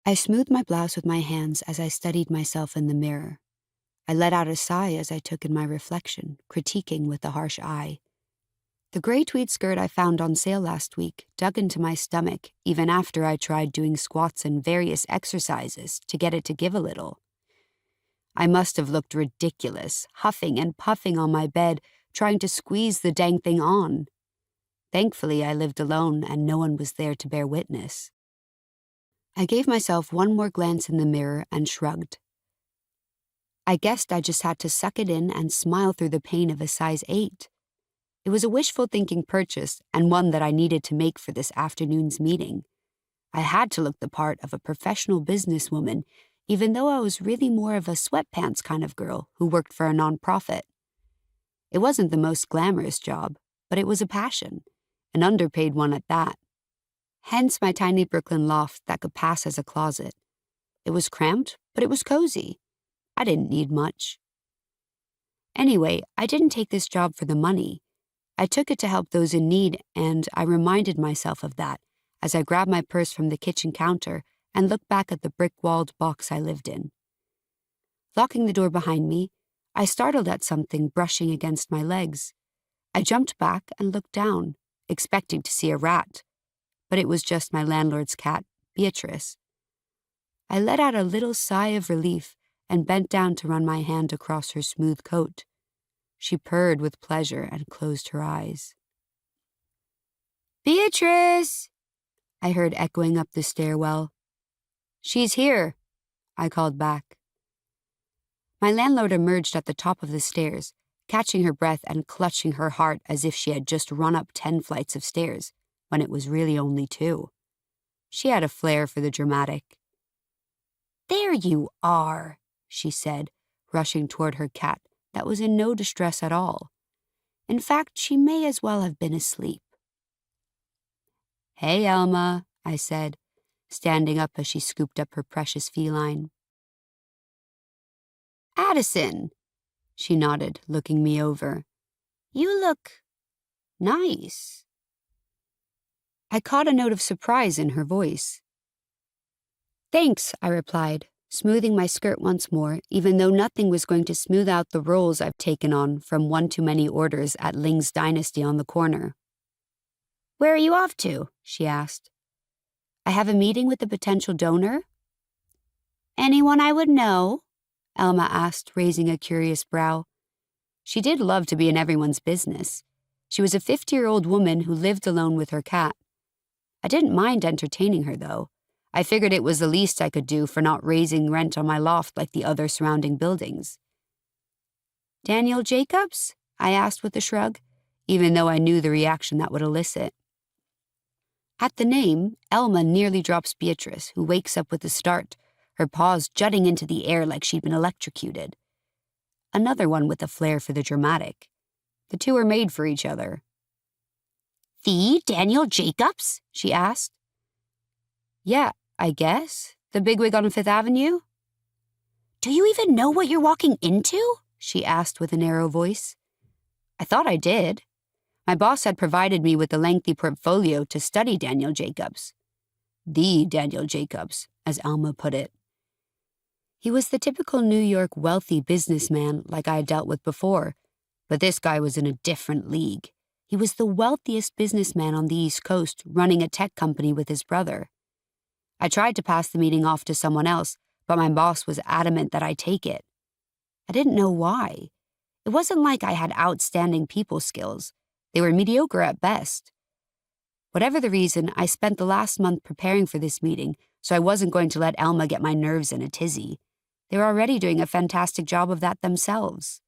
I smoothed my blouse with my hands as I studied myself in the mirror. I let out a sigh as I took in my reflection, critiquing with a harsh eye. The gray tweed skirt I found on sale last week dug into my stomach even after I tried doing squats and various exercises to get it to give a little. I must have looked ridiculous, huffing and puffing on my bed, trying to squeeze the dang thing on. Thankfully, I lived alone and no one was there to bear witness. I gave myself one more glance in the mirror and shrugged. I guessed I just had to suck it in and smile through the pain of a size 8. It was a wishful thinking purchase and one that I needed to make for this afternoon's meeting. I had to look the part of a professional businesswoman, even though I was really more of a sweatpants kind of girl who worked for a nonprofit. It wasn't the most glamorous job, but it was a passion, an underpaid one at that. Hence my tiny Brooklyn loft that could pass as a closet. It was cramped, but it was cozy. I didn't need much. Anyway, I didn't take this job for the money. I took it to help those in need, and I reminded myself of that as I grabbed my purse from the kitchen counter and looked back at the brick-walled box I lived in. Locking the door behind me, I startled at something brushing against my legs. I jumped back and looked down, expecting to see a rat, but it was just my landlord's cat, Beatrice. I let out a little sigh of relief and bent down to run my hand across her smooth coat. She purred with pleasure and closed her eyes. "Beatrice!" I heard echoing up the stairwell. "She's here," I called back. My landlord emerged at the top of the stairs, catching her breath and clutching her heart as if she had just run up 10 flights of stairs, when it was really only 2. She had a flair for the dramatic. "There you are," she said, rushing toward her cat that was in no distress at all. In fact, she may as well have been asleep. "Hey, Elma," I said, standing up as she scooped up her precious feline. "Addison," she nodded, looking me over. "You look nice." I caught a note of surprise in her voice. "Thanks," I replied, smoothing my skirt once more, even though nothing was going to smooth out the roles I've taken on from one too many orders at Ling's Dynasty on the corner. "Where are you off to?" she asked. "I have a meeting with a potential donor." "Anyone I would know?" Elma asked, raising a curious brow. She did love to be in everyone's business. She was a 50-year-old woman who lived alone with her cat. I didn't mind entertaining her, though. I figured it was the least I could do for not raising rent on my loft like the other surrounding buildings. "Daniel Jacobs?" I asked with a shrug, even though I knew the reaction that would elicit. At the name, Elma nearly drops Beatrice, who wakes up with a start, her paws jutting into the air like she'd been electrocuted. Another one with a flair for the dramatic. The two are made for each other. "The Daniel Jacobs?" she asked. "Yeah, I guess. The bigwig on 5th Avenue? "Do you even know what you're walking into?" she asked with a narrow voice. I thought I did. My boss had provided me with a lengthy portfolio to study Daniel Jacobs. The Daniel Jacobs, as Alma put it. He was the typical New York wealthy businessman like I had dealt with before, but this guy was in a different league. He was the wealthiest businessman on the East Coast, running a tech company with his brother. I tried to pass the meeting off to someone else, but my boss was adamant that I take it. I didn't know why. It wasn't like I had outstanding people skills. They were mediocre at best. Whatever the reason, I spent the last month preparing for this meeting, so I wasn't going to let Elma get my nerves in a tizzy. They were already doing a fantastic job of that themselves.